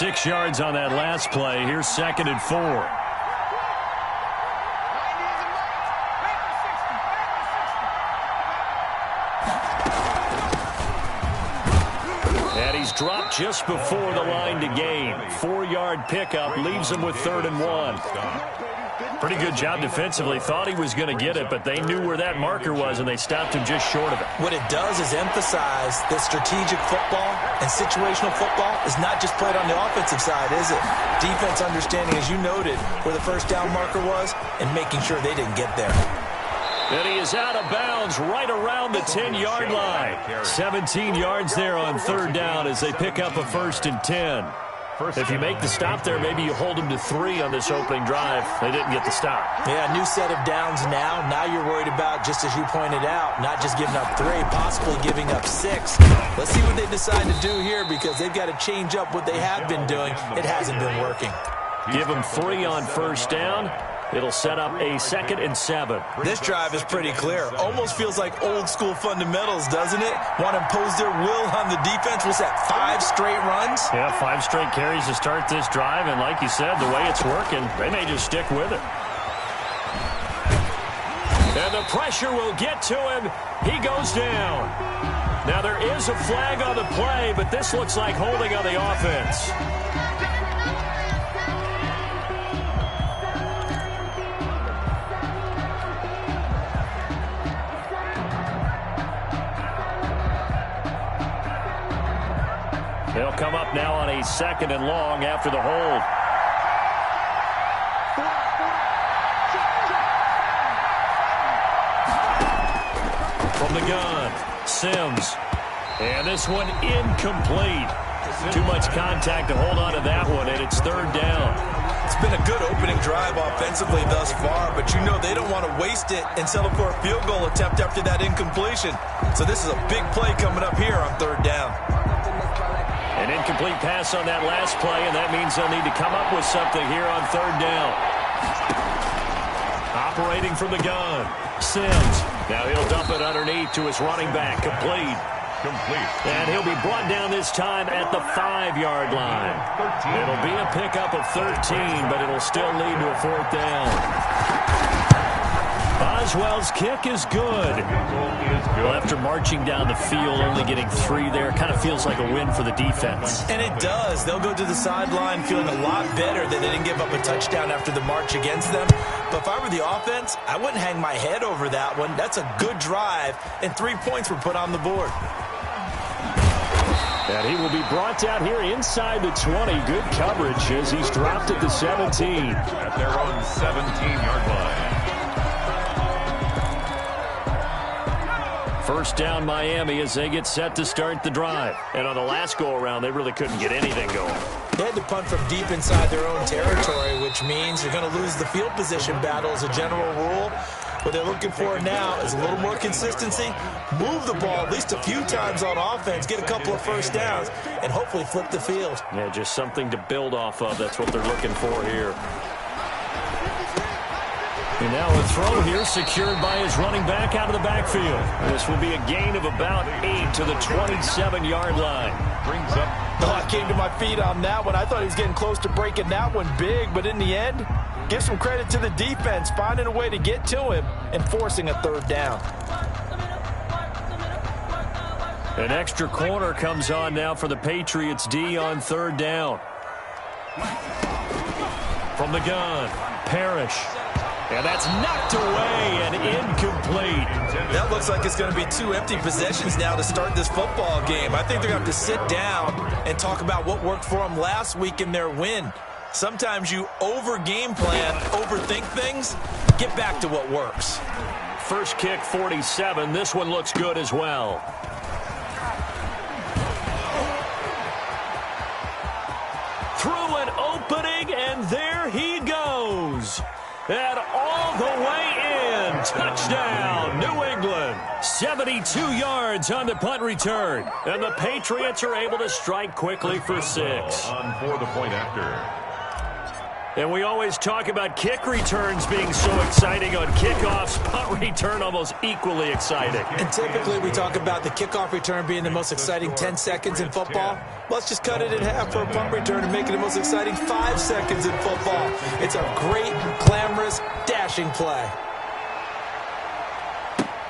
6 yards on that last play. Here's 2nd and 4. And he's dropped just before the line to gain. 4-yard pickup leaves him with 3rd and 1. Pretty good job defensively. Thought he was going to get it, but they knew where that marker was, and they stopped him just short of it. What it does is emphasize that strategic football and situational football is not just played on the offensive side, is it? Defense understanding, as you noted, where the first down marker was and making sure they didn't get there. And he is out of bounds right around the 10-yard line. 17 yards there on 3rd down as they pick up a 1st and 10. If you make the stop there, maybe you hold them to 3 on this opening drive. They didn't get the stop. Yeah, new set of downs now. Now you're worried about, just as you pointed out, not just giving up 3, possibly giving up 6. Let's see what they decide to do here because they've got to change up what they have been doing. It hasn't been working. Give them 3 on 1st down. It'll set up a 2nd and 7. This drive is pretty clear. Almost feels like old school fundamentals, doesn't it? Want to impose their will on the defense. Was that 5 straight runs? Yeah, 5 straight carries to start this drive. And like you said, the way it's working, they may just stick with it. And the pressure will get to him. He goes down. Now there is a flag on the play, but this looks like holding on the offense. They'll come up now on a 2nd and long after the hold. From the gun, Sims. And this one incomplete. Too much contact to hold on to that one, and it's 3rd down. It's been a good opening drive offensively thus far, but you know they don't want to waste it and settle for a field goal attempt after that incompletion. So this is a big play coming up here on 3rd down. An incomplete pass on that last play, and that means they'll need to come up with something here on 3rd down. Operating from the gun, Sims. Now he'll dump it underneath to his running back. Complete. And he'll be brought down this time at the 5-yard line. It'll be a pickup of 13, but it'll still lead to a 4th down. Boswell's kick is good. Well, after marching down the field, only getting 3 there, kind of feels like a win for the defense. And it does. They'll go to the sideline feeling a lot better that they didn't give up a touchdown after the march against them. But if I were the offense, I wouldn't hang my head over that one. That's a good drive, and 3 points were put on the board. And he will be brought down here inside the 20. Good coverage as he's dropped at the 17. At their own 17-yard line. 1st down Miami as they get set to start the drive. And on the last go-around, they really couldn't get anything going. They had to punt from deep inside their own territory, which means you're going to lose the field position battle as a general rule. What they're looking for now is a little more consistency, move the ball at least a few times on offense, get a couple of 1st downs, and hopefully flip the field. Yeah, just something to build off of. That's what they're looking for here. And now a throw here secured by his running back out of the backfield. This will be a gain of about 8 to the 27-yard line. Brings up. Oh, I came to my feet on that one. I thought he was getting close to breaking that one big, but in the end, give some credit to the defense, finding a way to get to him and forcing a 3rd down. An extra corner comes on now for the Patriots D on 3rd down. From the gun, Parrish. And that's knocked away and incomplete. That looks like it's going to be 2 empty possessions now to start this football game. I think they're going to have to sit down and talk about what worked for them last week in their win. Sometimes you over-game plan, overthink things. Get back to what works. First kick, 47. This one looks good as well. Through an opening, and there he goes. And all the way in. Touchdown, New England. 72 yards on the punt return. And the Patriots are able to strike quickly for 6. On for the point after. And we always talk about kick returns being so exciting on kickoffs. Punt return almost equally exciting. And typically we talk about the kickoff return being the most exciting 10 seconds in football. Let's just cut it in half for a punt return and make it the most exciting 5 seconds in football. It's a great, glamorous, dashing play.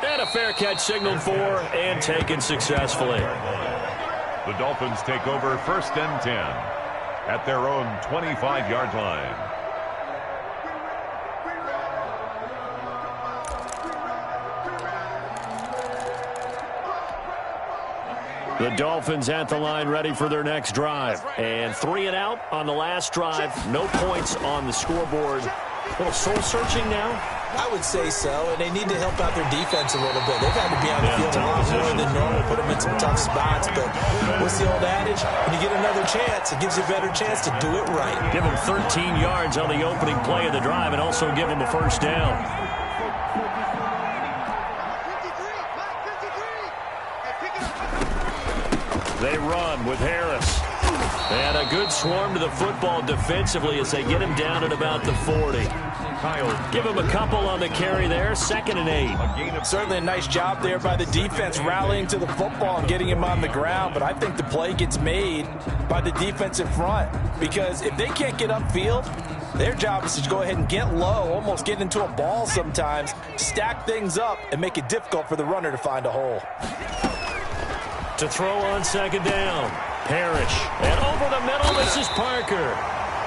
And a fair catch signaled for and taken successfully. The Dolphins take over 1st and 10 at their own 25-yard line. The Dolphins at the line ready for their next drive. And 3 and out on the last drive. No points on the scoreboard. A little soul-searching now? I would say so, and they need to help out their defense a little bit. They've had to be on the field a lot more than normal, put them in some tough spots. But what's the old adage? When you get another chance, it gives you a better chance to do it right. Give them 13 yards on the opening play of the drive and also give them a first down. They run with Harris. And a good swarm to the football defensively as they get him down at about the 40. Give him a couple on the carry there, 2nd and 8. Certainly a nice job there by the defense rallying to the football and getting him on the ground, but I think the play gets made by the defensive front because if they can't get upfield, their job is to go ahead and get low, almost get into a ball sometimes, stack things up, and make it difficult for the runner to find a hole. To throw on 2nd down, Parrish. And over the middle, this is Parker.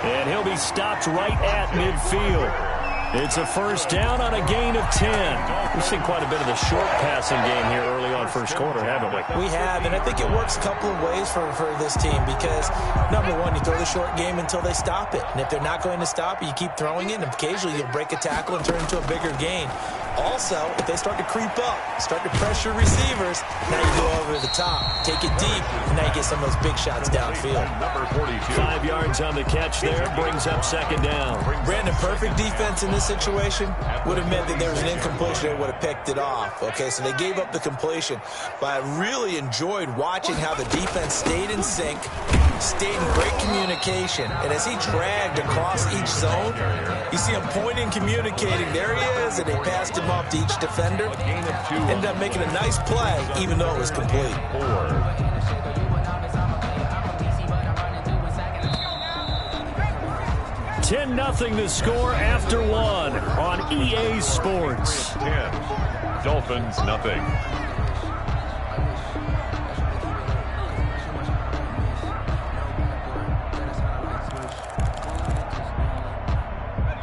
And he'll be stopped right at midfield. It's a first down on a gain of 10. We've seen quite a bit of the short passing game here early on first quarter, haven't we? We have, and I think it works a couple of ways for this team because, number one, you throw the short game until they stop it. And if they're not going to stop it, you keep throwing it, and occasionally you'll break a tackle and turn into a bigger gain. Also, if they start to creep up, start to pressure receivers, now you go over the top, take it deep, and now you get some of those big shots downfield. Number 42. 5 yards on the catch there, brings up 2nd down. Brandon, perfect defense in this situation would have meant that there was an incompletion. They would have picked it off. Okay, so they gave up the completion. But I really enjoyed watching how the defense stayed in sync, stayed in great communication. And as he dragged across each zone, you see him pointing, communicating. There he is, and they passed him off to each defender. Ended up making a nice play, even though it was complete. 10-0 the score after 1 on EA Sports. 10. Dolphins, nothing.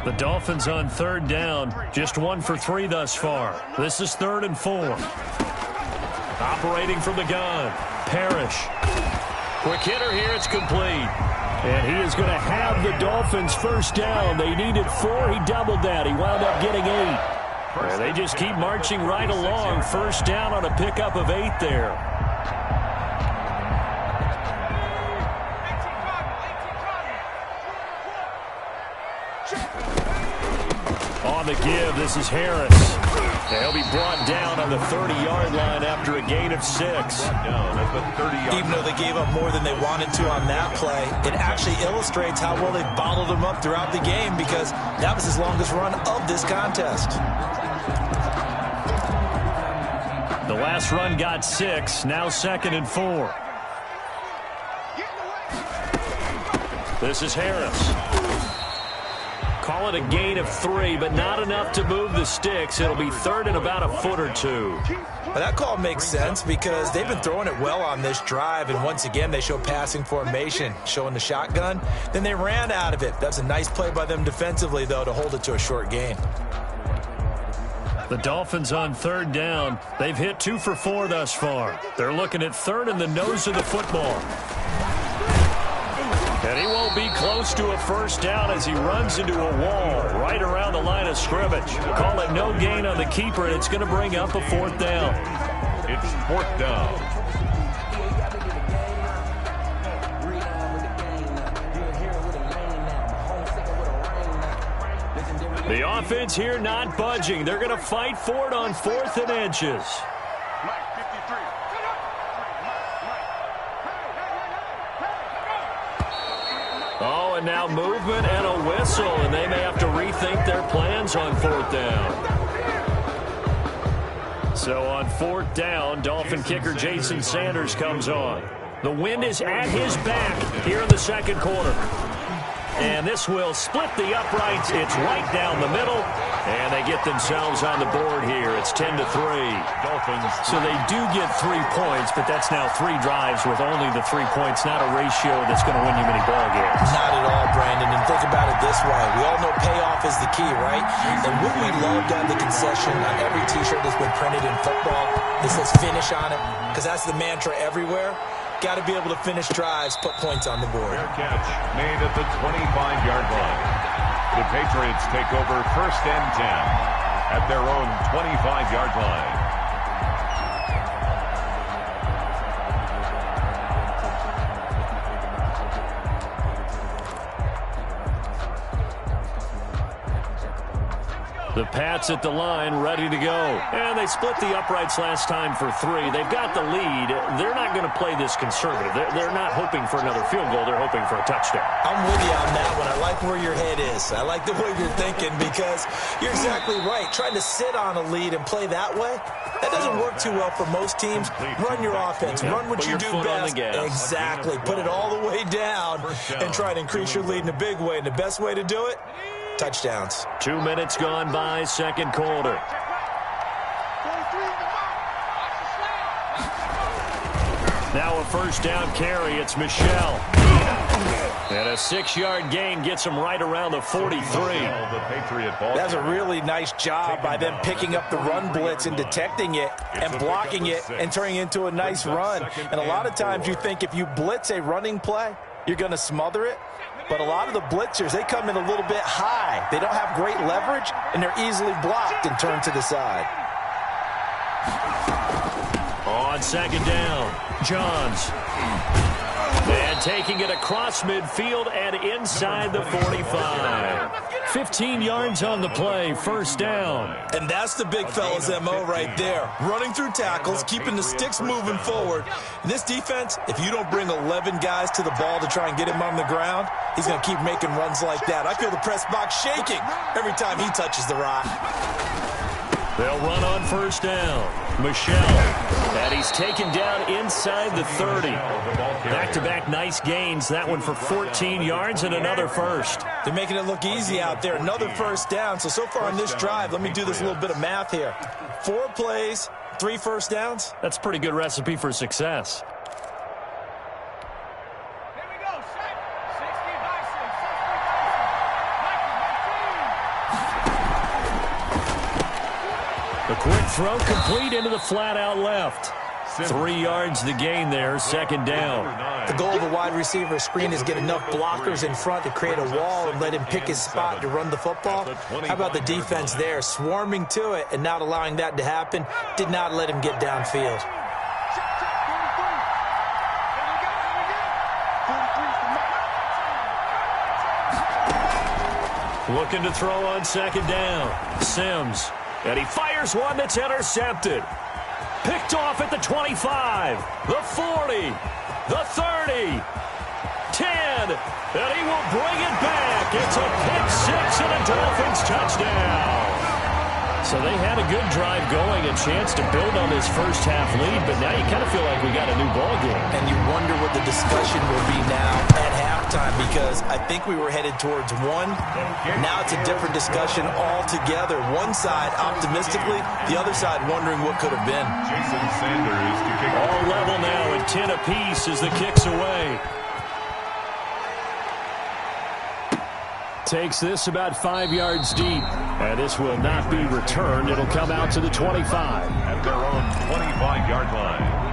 The Dolphins on 3rd down, just 1 for 3 thus far. This is 3rd and 4. Operating from the gun, Parrish. Quick hitter here, it's complete. And he is going to have the Dolphins first down. They needed 4, he doubled that. He wound up getting 8. And they just keep marching right along. First down on a pickup of 8 there. On the give, this is Harris. He'll be brought down on the 30-yard line after a gain of 6. Even though they gave up more than they wanted to on that play, it actually illustrates how well they bottled him up throughout the game because that was his longest run of this contest. The last run got 6, now 2nd and 4. This is Harris. Call it a gain of 3, but not enough to move the sticks. It'll be 3rd and about a foot or 2. Well, that call makes sense because they've been throwing it well on this drive, and once again they show passing formation, showing the shotgun. Then they ran out of it. That's a nice play by them defensively, though, to hold it to a short gain. The Dolphins on 3rd down. They've hit 2 for 4 thus far. They're looking at 3rd in the nose of the football. And he won't be close to a first down as he runs into a wall right around the line of scrimmage. Call it no gain on the keeper, and it's going to bring up a 4th down. It's 4th down. The offense here not budging. They're going to fight for it on 4th and inches. Oh, and now movement and a whistle, and they may have to rethink their plans on 4th down. So on 4th down, Dolphin kicker Jason Sanders comes on. The wind is at his back here in the second quarter. And this will split the uprights. It's right down the middle. And they get themselves on the board here. It's 10-3. Dolphins. So they do get 3 points, but that's now 3 drives with only the 3 points, not a ratio that's going to win you many ball games. Not at all, Brandon. And think about it this way. We all know payoff is the key, right? And wouldn't we love to have the concession on every T-shirt that's been printed in football that says finish on it? Because that's the mantra everywhere. Got to be able to finish drives, put points on the board. Fair catch made at the 25-yard line. The Patriots take over 1st and 10 at their own 25-yard line. The Pats at the line, ready to go. And they split the uprights last time for 3. They've got the lead. They're not going to play this conservative. They're not hoping for another field goal. They're hoping for a touchdown. I'm with you on that one. I like where your head is. I like the way you're thinking because you're exactly right. Trying to sit on a lead and play that way, that doesn't work too well for most teams. Run your offense. Run what you do best. Exactly. Put it all the way down and try to increase your lead in a big way. And the best way to do it, touchdowns. 2 minutes gone by, second quarter. Now a 1st down carry. It's Michelle. And a 6-yard gain gets him right around the 43. That's a really nice job by them picking up the run blitz and detecting it and blocking it and turning it into a nice run. And a lot of times you think if you blitz a running play, you're going to smother it. But a lot of the blitzers, they come in a little bit high. They don't have great leverage, and they're easily blocked and turned to the side. On 2nd down, Johns. And taking it across midfield and inside the 45. 15 yards on the play, 1st down. And that's the big fella's MO right there. Running through tackles, keeping the sticks moving forward. In this defense, if you don't bring 11 guys to the ball to try and get him on the ground, he's going to keep making runs like that. I feel the press box shaking every time he touches the rock. They'll run on 1st down. Michelle. And he's taken down inside the 30. Back-to-back nice gains. That one for 14 yards and another first. They're making it look easy out there. Another 1st down. So far on this drive, let me do this little bit of math here. 4 plays, 3 1st downs. That's a pretty good recipe for success. The quick throw complete into the flat out left. 3 yards to gain there, 2nd down. The goal of a wide receiver screen is get enough blockers in front to create a wall and let him pick his spot to run the football. How about the defense there, swarming to it and not allowing that to happen? Did not let him get downfield. Looking to throw on 2nd down. Sims. And he fires one that's intercepted. Picked off at the 25, the 40, the 30, 10, and he will bring it back. It's a pick 6 and a Dolphins touchdown. So they had a good drive going, a chance to build on this first half lead, but now you kind of feel like we got a new ball game. And you wonder what the discussion will be now at halftime, because I think we were headed towards one. Now it's a different discussion altogether. One side optimistically, the other side wondering what could have been. Jason Sanders to kick. All level now at 10 apiece as the kick's away. Takes this about 5 yards deep. And this will not be returned. It'll come out to the 25. At their own 25-yard line.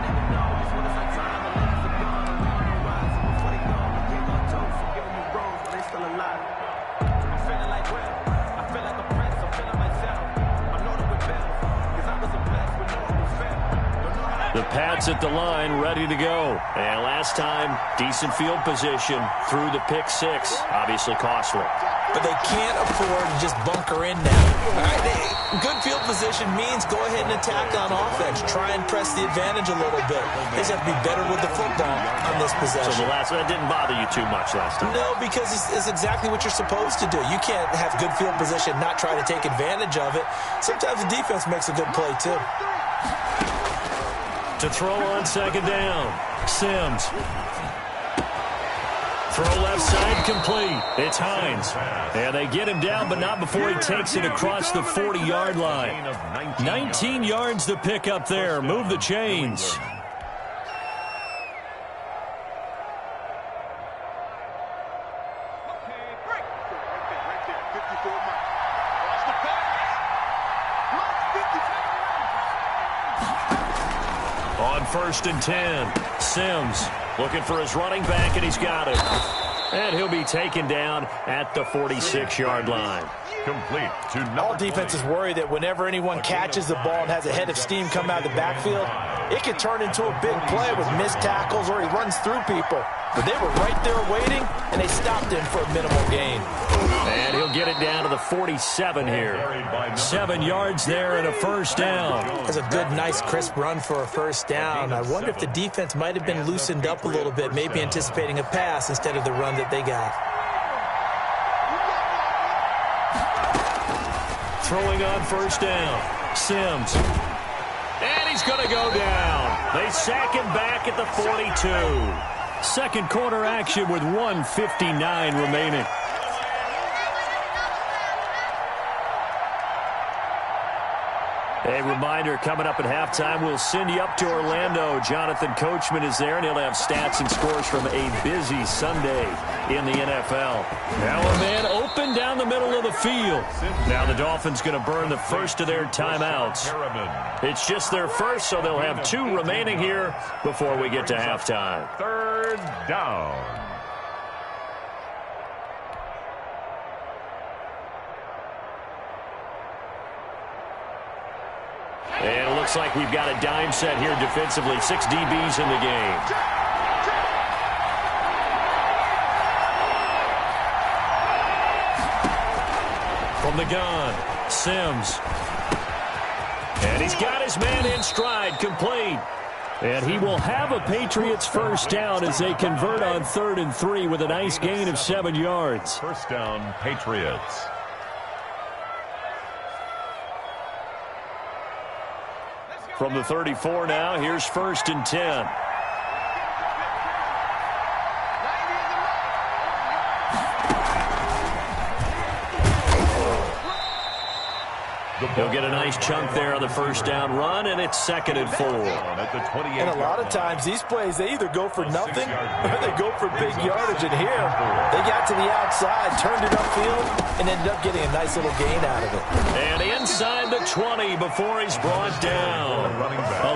The Pats at the line, ready to go. And last time, decent field position through the pick six. Obviously costly. But they can't afford to just bunker in now. All right, good field position means go ahead and attack on offense. Try and press the advantage a little bit. They just have to be better with the football on this possession. So that didn't bother you too much last time? No, because it's exactly what you're supposed to do. You can't have good field position, not try to take advantage of it. Sometimes the defense makes a good play, too. To throw on second down, Sims. Throw left side complete. It's Hines. And they get him down, but not before he takes it across the 40-yard line. 19 yards to pick up there. Move the chains. On 1st and 10, Sims looking for his running back, and he's got it. And he'll be taken down at the 46-yard line. Complete to All defenses worry that whenever anyone catches the ball and has a head of steam come out of the backfield, it can turn into a big play with missed tackles or he runs through people. But they were right there waiting, and they stopped him for a minimal gain. And he'll get it down to the 47 here. 7 yards there and a first down. That's a good, nice, crisp run for a first down. I wonder if the defense might have been loosened up a little bit, maybe anticipating a pass instead of the run that they got. Throwing on first down, Sims. And he's going to go down. They sack him back at the 42. Second quarter action with 1:59 remaining. A reminder, coming up at halftime, we'll send you up to Orlando. Jonathan Coachman is there, and he'll have stats and scores from a busy Sunday in the NFL. Now a man open down the middle of the field. Now the Dolphins going to burn the first of their timeouts. It's just their first, so they'll have 2 remaining here before we get to halftime. 3rd down. And it looks like we've got a dime set here defensively. 6 DBs in the game. From the gun, Sims. And he's got his man in stride, complete. And he will have a Patriots first down as they convert on 3rd and 3 with a nice gain of 7 yards. First down, Patriots. From the 34 now, here's 1st and 10. He'll get a nice chunk there on the first down run, and it's 2nd and 4. And a lot of times, these plays, they either go for nothing or they go for big yardage. And here, they got to the outside, turned it upfield, and ended up getting a nice little gain out of it. And inside the 20 before he's brought down.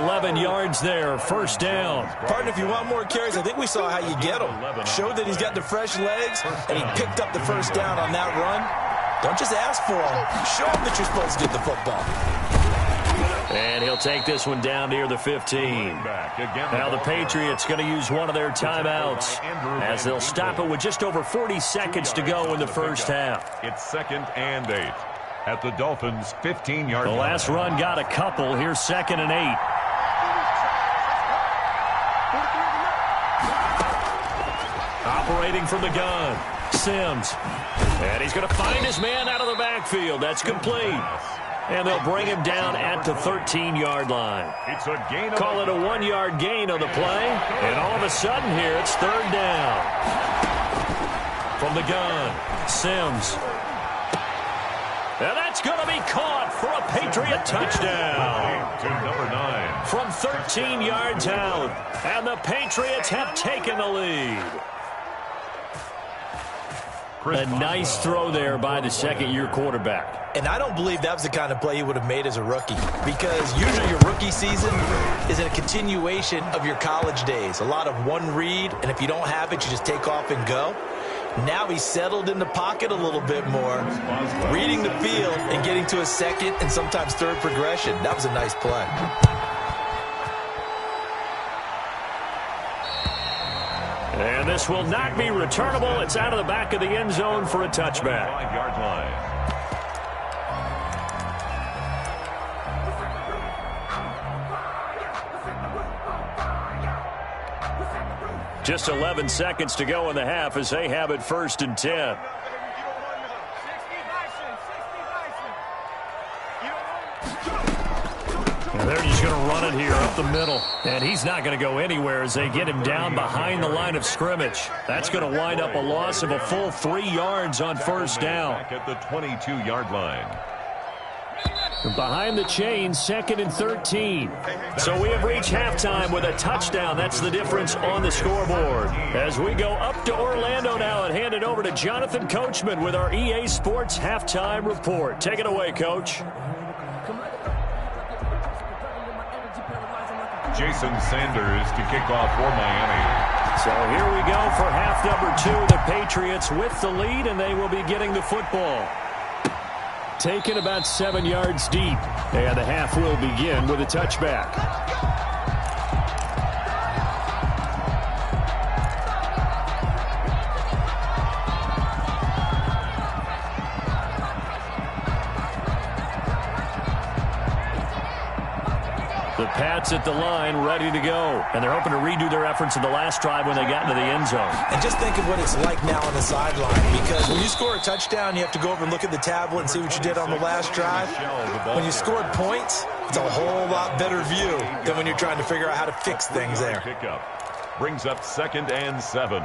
11 yards there, first down. Partner, if you want more carries, I think we saw how you get them. Showed that he's got the fresh legs, and he picked up the first down on that run. Don't just ask for them. Show them that you're supposed to get the football. And he'll take this one down near the 15. Now the Patriots going to use one of their timeouts as they'll stop it with just over 40 seconds to go in the first half. It's 2nd and 8 at the Dolphins' 15-yard line. The last run got a couple. Here's 2nd and 8. Operating from the gun, Sims. And he's going to find his man out of the backfield. That's complete. And they'll bring him down at the 13-yard line. It's a gain. Call it a 1-yard gain on the play. And all of a sudden here, it's 3rd down. From the gun, Sims. And that's going to be caught for a Patriot touchdown. To number 9. From 13 yards out. And the Patriots have taken the lead. A nice throw there by the second-year quarterback. And I don't believe that was the kind of play he would have made as a rookie, because usually your rookie season is a continuation of your college days. A lot of one read, and if you don't have it, you just take off and go. Now he's settled in the pocket a little bit more, reading the field and getting to a second and sometimes third progression. That was a nice play. This will not be returnable. It's out of the back of the end zone for a touchback. 5-yard line. Just 11 seconds to go in the half as they have it 1st and 10. And they're just going to run it here up the middle. And he's not going to go anywhere as they get him down behind the line of scrimmage. That's going to wind up a loss of a full 3 yards on 1st down. Back at the 22-yard line. Behind the chain, 2nd and 13. So we have reached halftime with a touchdown. That's the difference on the scoreboard. As we go up to Orlando now and hand it over to Jonathan Coachman with our EA Sports Halftime Report. Take it away, Coach. Jason Sanders to kick off for Miami. So here we go for half number 2. The Patriots with the lead, and they will be getting the football. Taken about 7 yards deep. And the half will begin with a touchback. The Pats at the line, ready to go. And they're hoping to redo their efforts in the last drive when they got into the end zone. And just think of what it's like now on the sideline, because when you score a touchdown, you have to go over and look at the tablet and see what you did on the last drive. When you scored points, it's a whole lot better view than when you're trying to figure out how to fix things there. Pickup brings up 2nd and 7.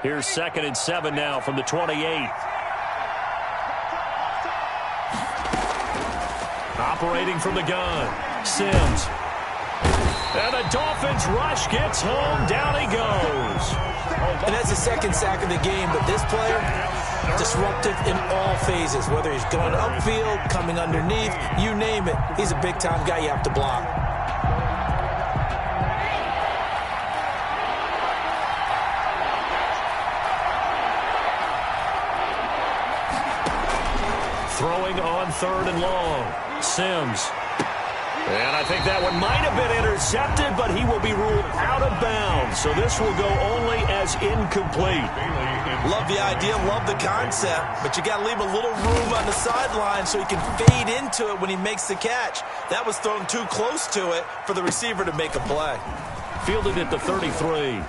Here's 2nd and 7 now from the 28. Operating from the gun, Sims. And the Dolphins rush gets home. Down he goes. And that's the 2nd sack of the game, but this player, disruptive in all phases, whether he's going upfield, coming underneath, you name it. He's a big-time guy you have to block. Throwing on 3rd and long. Sims. And I think that one might have been intercepted, but he will be ruled out of bounds. So this will go only as incomplete. Love the idea, love the concept, but you got to leave a little room on the sideline so he can fade into it when he makes the catch. That was thrown too close to it for the receiver to make a play. Fielded at the 33.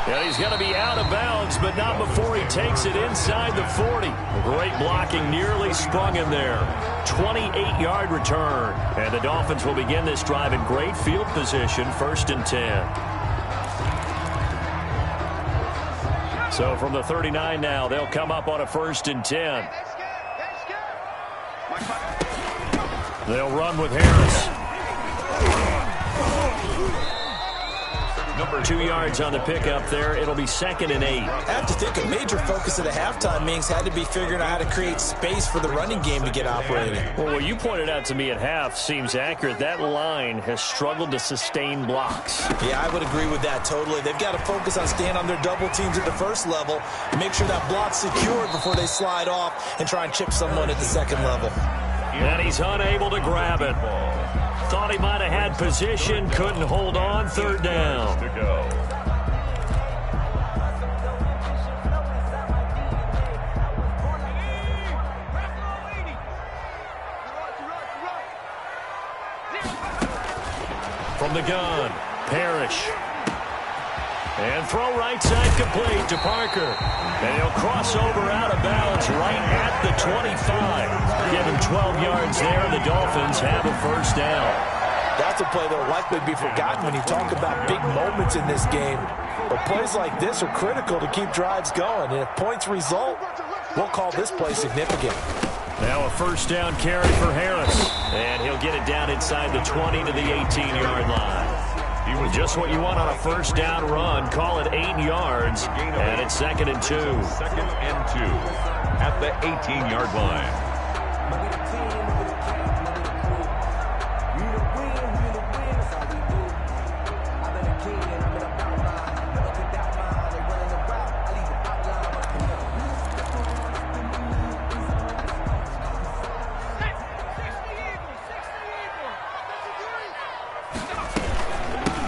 And he's going to be out of bounds, but not before he takes it inside the 40. Great blocking, nearly sprung him there. 28-yard return. And the Dolphins will begin this drive in great field position, 1st and 10. So from the 39 now, they'll come up on a 1st and 10. They'll run with Harris. 2 yards on the pickup there. It'll be 2nd and 8. I have to think a major focus of the halftime meetings had to be figuring out how to create space for the running game to get operating. Well, what you pointed out to me at half seems accurate. That line has struggled to sustain blocks. Yeah, I would agree with that totally. They've got to focus on staying on their double teams at the 1st level, make sure that block's secured before they slide off and try and chip someone at the 2nd level. And he's unable to grab it. Thought he might have had position, couldn't hold on. 3rd down. To go. From the gun, Parrish. And throw right side complete to Parker. And he'll cross over out of bounds right at the 25. Give him 12 yards there, and the Dolphins have a 1st down. That's a play that will likely be forgotten when you talk about big moments in this game. But plays like this are critical to keep drives going. And if points result, we'll call this play significant. Now a 1st down carry for Harris. And he'll get it down inside the 20 to the 18-yard line. Just what you want on a 1st down run. Call it 8 yards. And it's 2nd and 2. 2nd and 2 at the 18-yard line.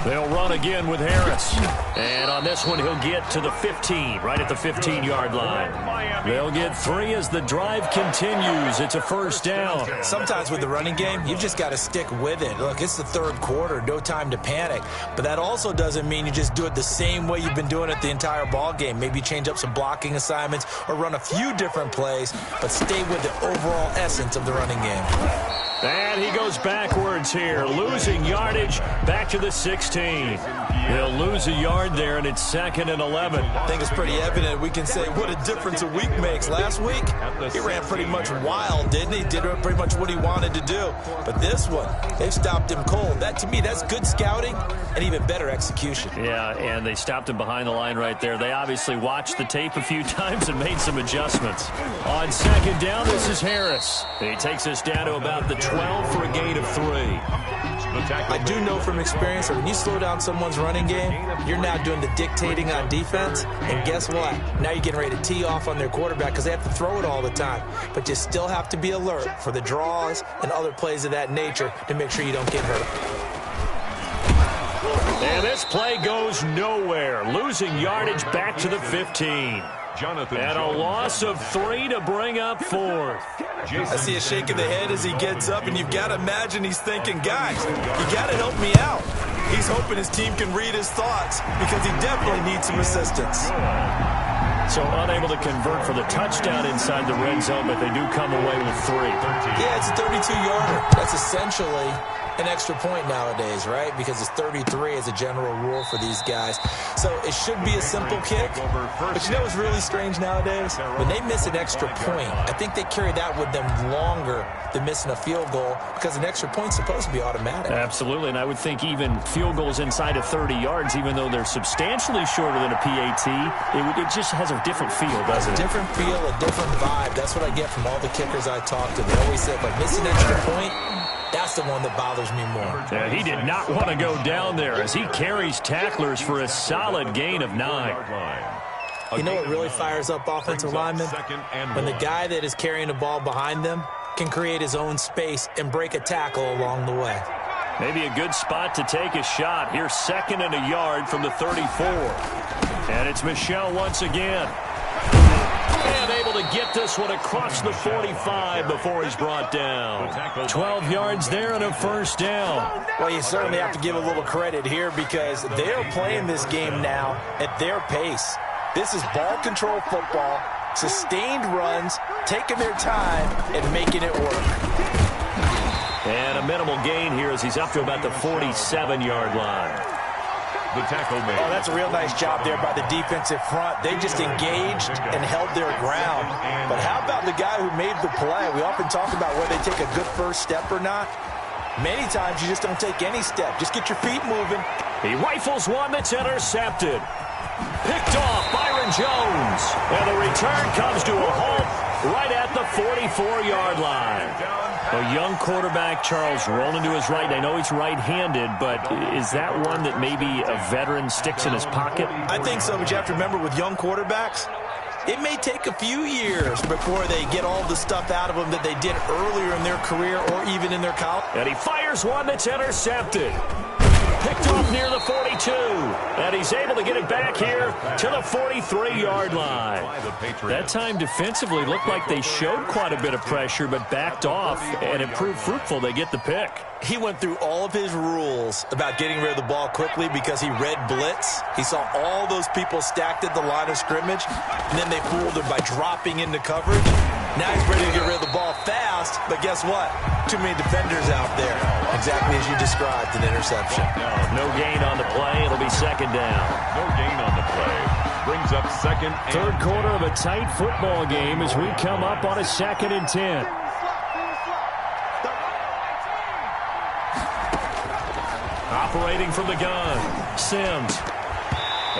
They'll run again with Harris. And on this one, he'll get to the 15, right at the 15-yard line. They'll get 3 as the drive continues. It's a first down. Sometimes with the running game, you've just got to stick with it. Look, it's the third quarter, no time to panic. But that also doesn't mean you just do it the same way you've been doing it the entire ball game. Maybe change up some blocking assignments or run a few different plays, but stay with the overall essence of the running game. And he goes backwards here, losing yardage back to the 16. He'll lose a yard there, and it's 2nd and 11. I think it's pretty evident. We can say what a difference a week makes. Last week, he ran pretty much wild, didn't he? Did pretty much what he wanted to do. But this one, they've stopped him cold. That, to me, that's good scouting and even better execution. Yeah, and they stopped him behind the line right there. They obviously watched the tape a few times and made some adjustments. On 2nd down, this is Harris. He takes us down to about the 12 for a gain of 3. I do know from experience that when you slow down someone's running game, you're now doing the dictating on defense. And guess what? Now you're getting ready to tee off on their quarterback because they have to throw it all the time. But you still have to be alert for the draws and other plays of that nature to make sure you don't get hurt. And this play goes nowhere, losing yardage back to the 15. And a loss of 3 to bring up 4th. I see a shake of the head as he gets up, and you've got to imagine he's thinking, guys, you got to help me out. He's hoping his team can read his thoughts because he definitely needs some assistance. So unable to convert for the touchdown inside the red zone, but they do come away with 3. Yeah, it's a 32-yarder. That's essentially an extra point nowadays, right? Because it's 33 as a general rule for these guys. So it should be a simple kick. But you know what's really strange nowadays? When they miss an extra point, I think they carry that with them longer than missing a field goal because an extra point's supposed to be automatic. Absolutely, and I would think even field goals inside of 30 yards, even though they're substantially shorter than a PAT, it just has a different feel, doesn't it? A different feel, a different vibe. That's what I get from all the kickers I talk to. They always say, if I miss an extra point, that's the one that bothers me more. Yeah, he did not want to go down there as he carries tacklers for a solid gain of 9. You know what really fires up offensive linemen? When the guy that is carrying the ball behind them can create his own space and break a tackle along the way. Maybe a good spot to take a shot. Here's 2nd and a yard from the 34. And it's Michel once again. And able to get this one across the 45 before he's brought down. 12 yards there and a first down. Well, you certainly have to give a little credit here because they are playing this game now at their pace. This is ball control football, sustained runs, taking their time, and making it work. And a minimal gain here as he's up to about the 47-yard line. The tackle made. Oh, that's a real nice job there by the defensive front. They just engaged and held their ground. But how about the guy who made the play? We often talk about whether they take a good first step or not. Many times you just don't take any step. Just get your feet moving. He rifles one that's intercepted. Picked off Byron Jones. And the return comes to a halt right at the 44-yard line. A young quarterback, Charles, rolling to his right. I know he's right-handed, but is that one that maybe a veteran sticks in his pocket? I think so, but you have to remember with young quarterbacks, it may take a few years before they get all the stuff out of them that they did earlier in their career or even in their college. And he fires one that's intercepted. Picked off near the 42. And he's able to get it back here to the 43-yard line. That time defensively looked like they showed quite a bit of pressure but backed off, and it proved fruitful. They get the pick. He went through all of his rules about getting rid of the ball quickly because he read blitz. He saw all those people stacked at the line of scrimmage, and then they fooled him by dropping into coverage. Now he's ready to get rid of the ball fast, but guess what? Too many defenders out there. Exactly as you described, an interception. No gain on the play. It'll be 2nd down. No gain on the play. Brings up 2nd. Third quarter of a tight football game as we come up on a 2nd and 10. Operating from the gun, Sims.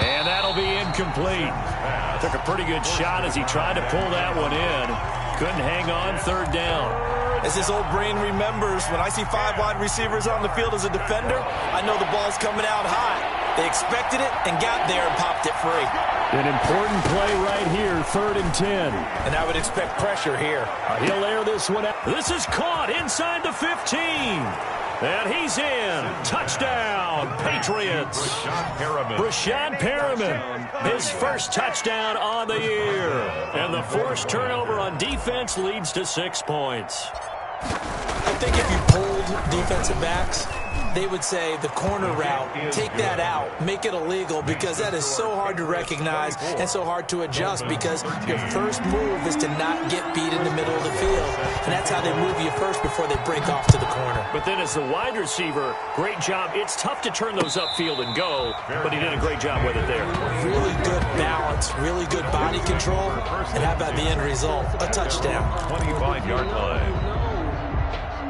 And that'll be incomplete. Took a pretty good shot as he tried to pull that one in. Couldn't hang on, 3rd down. As this old brain remembers, when I see 5 wide receivers on the field as a defender, I know the ball's coming out high. They expected it and got there and popped it free. An important play right here, 3rd and 10. And I would expect pressure here. He'll air this one out. This is caught inside the 15. And he's in. Touchdown, Patriots. Brashad Perriman, his first touchdown on the year. And the forced turnover on defense leads to 6 points. I think if you polled defensive backs, they would say the corner route, take that out, make it illegal, because that is so hard to recognize and so hard to adjust, because your first move is to not get beat in the middle of the field. And that's how they move you first before they break off to the corner. But then as the wide receiver, great job. It's tough to turn those upfield and go, but he did a great job with it there. Really good balance, really good body control, and how about the end result? A touchdown. 25-yard line.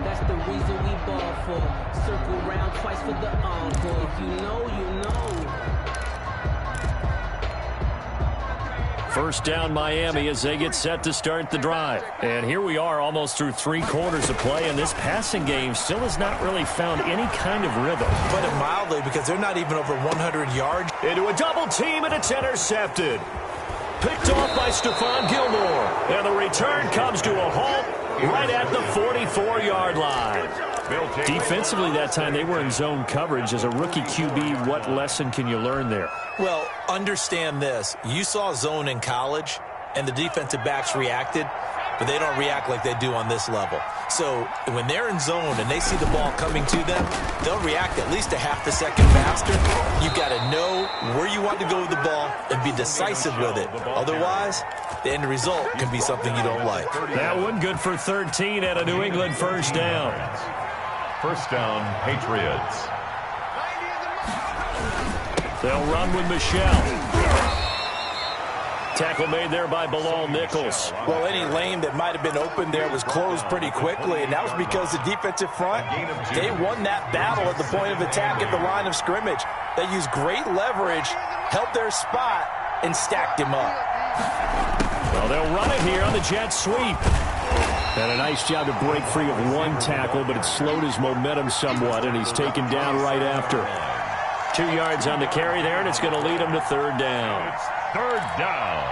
That's the reason we ball for. Circle round twice for the encore. If you know, you know. First down Miami as they get set to start the drive. And here we are almost through 3 quarters of play, and this passing game still has not really found any kind of rhythm. Put it mildly, because they're not even over 100 yards. Into a double team, and it's intercepted. Picked off by Stephon Gilmore. And the return comes to a halt right at the 44-yard line. Defensively that time, they were in zone coverage. As a rookie QB, what lesson can you learn there? Well, understand this. You saw zone in college, and the defensive backs reacted, but they don't react like they do on this level. So when they're in zone and they see the ball coming to them, they'll react at least a half a second faster. You've got to know where you want to go with the ball and be decisive with it. Otherwise, the end result can be something you don't like. That one good for 13 at a New England first down. First down, Patriots. They'll run with Michelle. Tackle made there by Bilal Nichols. Well, any lane that might have been open there was closed pretty quickly, and that was because the defensive front, they won that battle at the point of attack at the line of scrimmage. They used great leverage, held their spot, and stacked him up. Well, they'll run it here on the jet sweep. And a nice job to break free of one tackle, but it slowed his momentum somewhat, and he's taken down right after. 2 yards on the carry there, and it's going to lead him to third down. It's third down.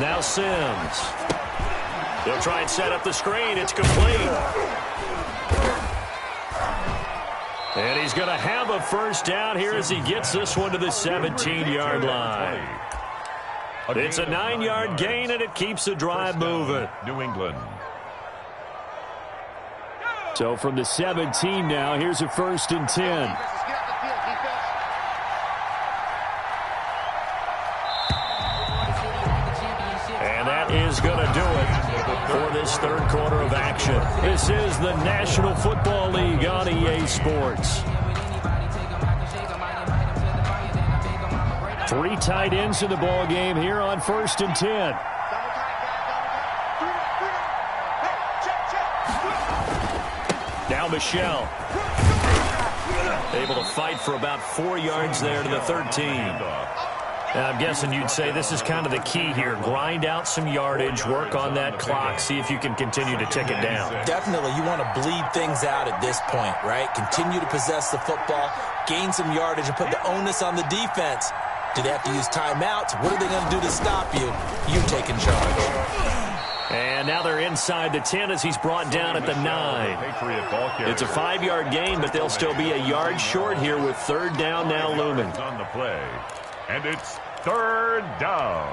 Now Sims. They'll try and set up the screen. It's complete. And he's going to have a first down here as he gets this one to the 17-yard line. It's a 9-yard gain, and it keeps the drive moving. New England. So from the 17 now, here's a 1st and 10. And that is going to do it for this third quarter of action. This is the National Football League on EA Sports. 3 tight ends in the ball game here on 1st and 10. Now Michelle. Able to fight for about 4 yards there to the 13. And I'm guessing you'd say this is kind of the key here. Grind out some yardage, work on that clock, see if you can continue to tick it down. Definitely, you want to bleed things out at this point, right? Continue to possess the football, gain some yardage, and put the onus on the defense. Do they have to use timeouts? What are they going to do to stop you? You're taking charge. And now they're inside the 10 as he's brought down at the 9. It's a 5-yard gain, but they'll still be a yard short here with third down now looming. On the play. And it's third down.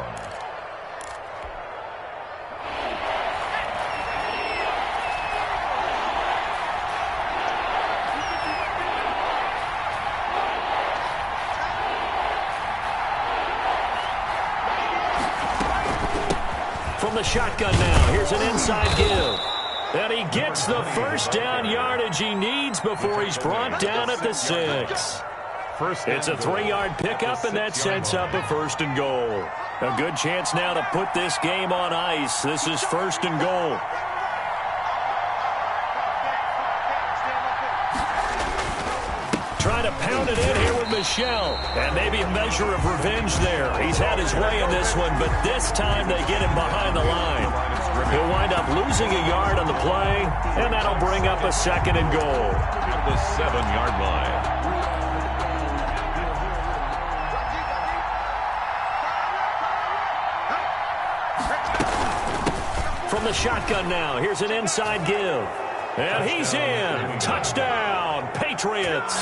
From the shotgun now, here's an inside give. And he gets the first down yardage he needs before he's brought down at the 6. It's a 3-yard pickup, and that sets up a 1st and goal. A good chance now to put this game on ice. This is 1st and goal. Trying to pound it in here with Michelle. And maybe a measure of revenge there. He's had his way in this one, but this time they get him behind the line. He'll wind up losing a yard on the play, and that'll bring up a 2nd and goal. At the 7-yard line. From the shotgun now, here's an inside give. And he's in. Touchdown, Patriots.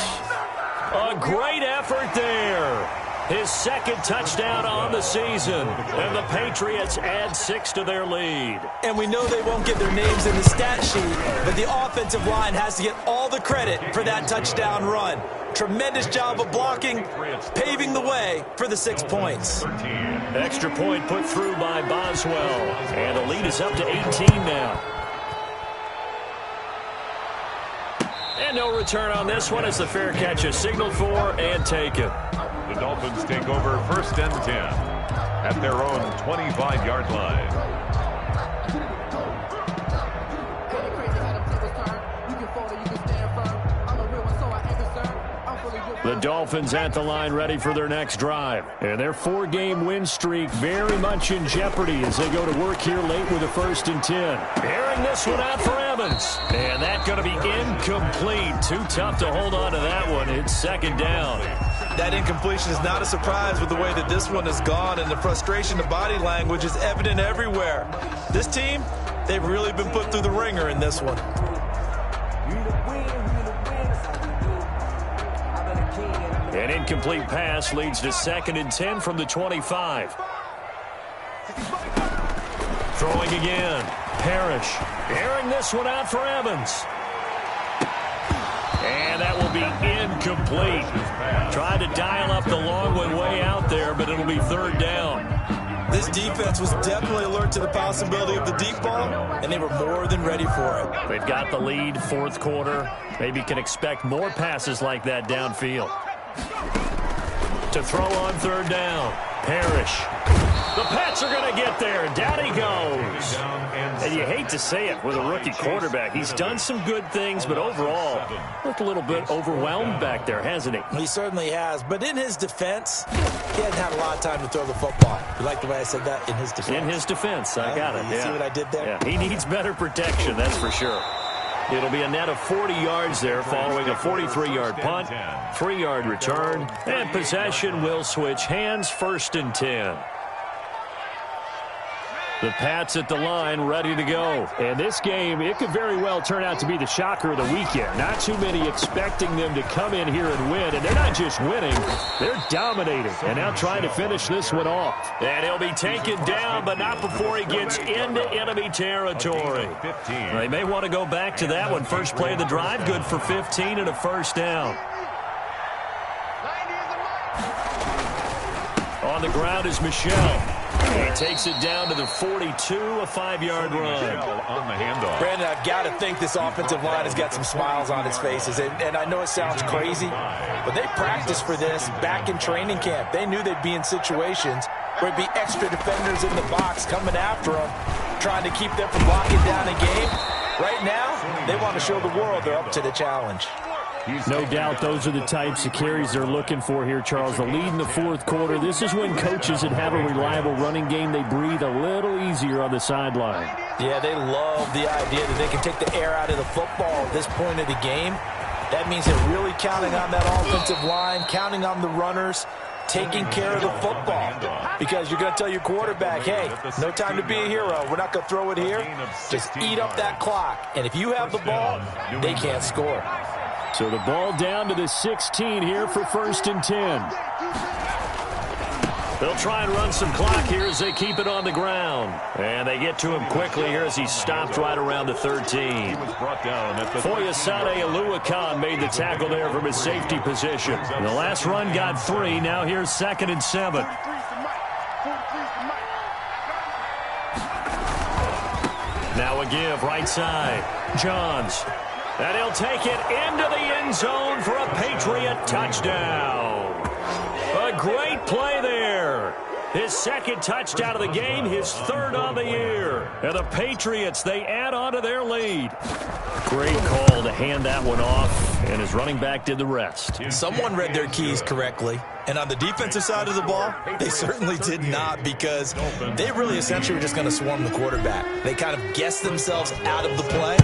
A great effort there. His second touchdown on the season. And the Patriots add 6 to their lead. And we know they won't get their names in the stat sheet, but the offensive line has to get all the credit for that touchdown run. Tremendous job of blocking, paving the way for the 6 points. Extra point put through by Boswell. And the lead is up to 18 now. And no return on this one as the fair catch is signaled for and taken. The Dolphins take over 1st and 10 at their own 25-yard line. The Dolphins at the line ready for their next drive. And their 4-game win streak very much in jeopardy as they go to work here late with a 1st and 10. Airing this one out for Evans. And that's going to be incomplete. Too tough to hold on to that one. It's 2nd down. That incompletion is not a surprise with the way that this one has gone, and the frustration, the body language is evident everywhere. This team, they've really been put through the ringer in this one. An incomplete pass leads to 2nd and 10 from the 25. Throwing again. Parrish. Airing this one out for Evans. And that will be incomplete. Tried to dial up the long one way out there, but it'll be 3rd down. This defense was definitely alert to the possibility of the deep ball, and they were more than ready for it. They've got the lead, 4th quarter. Maybe can expect more passes like that downfield. To throw on 3rd down. Parrish. The Pats are going to get there. Down he goes. And you hate to say it with a rookie quarterback. He's done some good things, but overall, looked a little bit overwhelmed back there, hasn't he? He certainly has. But in his defense, he hadn't had a lot of time to throw the football. You like the way I said that? In his defense. In his defense. I got it. You see what I did there? Yeah. He needs better protection, that's for sure. It'll be a net of 40 yards there following a 43-yard punt, 3-yard return, and possession will switch hands, 1st and 10. The Pats at the line ready to go. And this game, it could very well turn out to be the shocker of the weekend. Not too many expecting them to come in here and win. And they're not just winning, they're dominating. And now trying to finish this one off. And he'll be taken down, but not before he gets into enemy territory. They may want to go back to that one. First play of the drive, good for 15 and a 1st down. On the ground is Michel. He takes it down to the 42, a 5-yard run. On the handoff. Brandon, I've got to think this offensive line has got some smiles on its faces. And I know it sounds crazy, but they practiced for this back in training camp. They knew they'd be in situations where it'd be extra defenders in the box coming after them, trying to keep them from locking down a game. Right now, they want to show the world they're up to the challenge. No doubt those are the types of carries they're looking for here, Charles. The lead in the 4th quarter. This is when coaches that have a reliable running game, they breathe a little easier on the sideline. Yeah, they love the idea that they can take the air out of the football at this point of the game. That means they're really counting on that offensive line, counting on the runners, taking care of the football. Because you're going to tell your quarterback, hey, no time to be a hero. We're not going to throw it here. Just eat up that clock. And if you have the ball, they can't score. So the ball down to the 16 here for 1st and 10. They'll try and run some clock here as they keep it on the ground. And they get to him quickly here as he stopped right around the 13. Foyesade Oluwakan made the tackle there from his safety position. The last run got 3. Now here's 2nd and 7. Now a give right side. Johns. And he'll take it into the end zone for a Patriot touchdown. A great play there. His 2nd touchdown of the game, his 3rd on the year. And the Patriots, they add on to their lead. Great call to hand that one off, and his running back did the rest. Someone read their keys correctly. And on the defensive side of the ball, they certainly did not, because they really essentially were just going to swarm the quarterback. They kind of guessed themselves out of the play,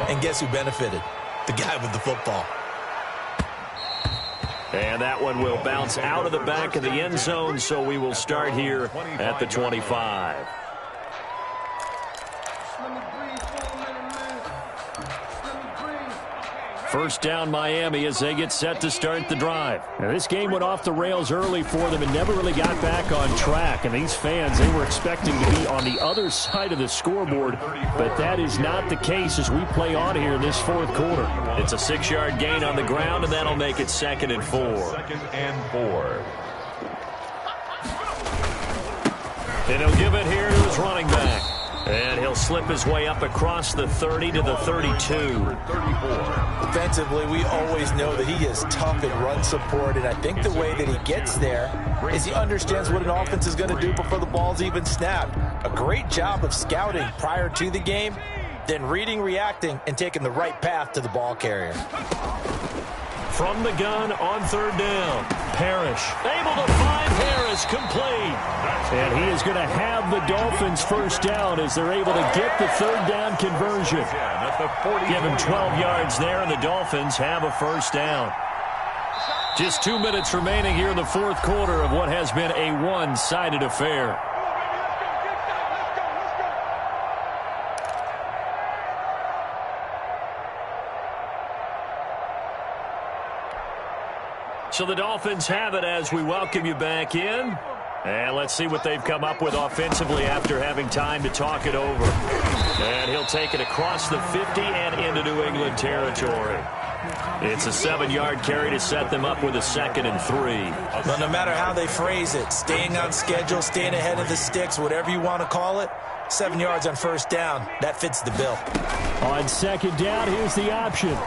and guess who benefited? The guy with the football. And that one will bounce out of the back of the end zone, so we will start here at the 25. First down Miami as they get set to start the drive. Now, this game went off the rails early for them and never really got back on track. And these fans, they were expecting to be on the other side of the scoreboard, but that is not the case as we play on here in this fourth quarter. It's a 6-yard gain on the ground, and that'll make it 2nd and 4. 2nd and 4. And he'll give it here to his running back. And he'll slip his way up across the 30 to the 32. Defensively, we always know that he is tough in run support, and I think the way that he gets there is he understands what an offense is going to do before the ball's even snapped. A great job of scouting prior to the game, then reading, reacting, and taking the right path to the ball carrier. From the gun on 3rd down, Parrish able to find Harris, complete. And he is going to have the Dolphins first down as they're able to get the 3rd down conversion. Give him 12 yards there, and the Dolphins have a first down. Just 2 minutes remaining here in the fourth quarter of what has been a one-sided affair. So the Dolphins have it as we welcome you back in. And let's see what they've come up with offensively after having time to talk it over. And he'll take it across the 50 and into New England territory. It's a 7-yard carry to set them up with a 2nd and 3. Well, no matter how they phrase it, staying on schedule, staying ahead of the sticks, whatever you want to call it, 7 yards on first down, that fits the bill. On 2nd down, here's the option.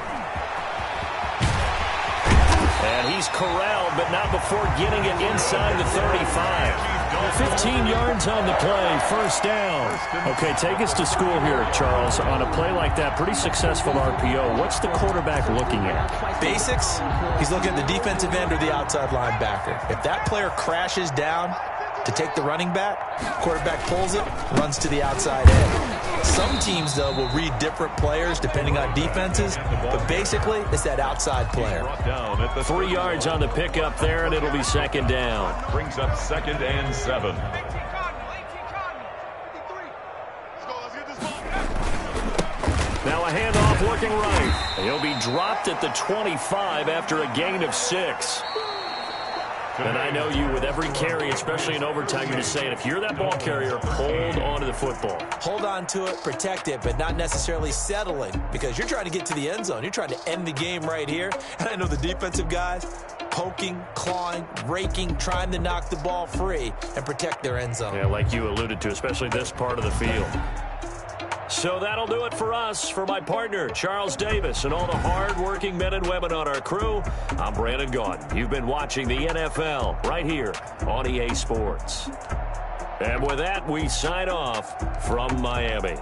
And he's corralled, but not before getting it inside the 35. 15 yards on the play, first down. Okay, take us to school here, Charles. On a play like that, pretty successful RPO. What's the quarterback looking at? Basics, he's looking at the defensive end or the outside linebacker. If that player crashes down to take the running back, quarterback pulls it, runs to the outside end. Some teams, though, will read different players depending on defenses, but basically it's that outside player. 3 yards on the pickup there, and it'll be 2nd down. Brings up 2nd and 7. Now a handoff looking right. He'll be dropped at the 25 after a gain of 6. And I know you, with every carry, especially in overtime, you're just saying, if you're that ball carrier, hold on to the football. Hold on to it, protect it, but not necessarily settling, because you're trying to get to the end zone. You're trying to end the game right here. And I know the defensive guys poking, clawing, raking, trying to knock the ball free and protect their end zone. Yeah, like you alluded to, especially this part of the field. So that'll do it for us. For my partner, Charles Davis, and all the hard-working men and women on our crew, I'm Brandon Gaudin. You've been watching the NFL right here on EA Sports. And with that, we sign off from Miami.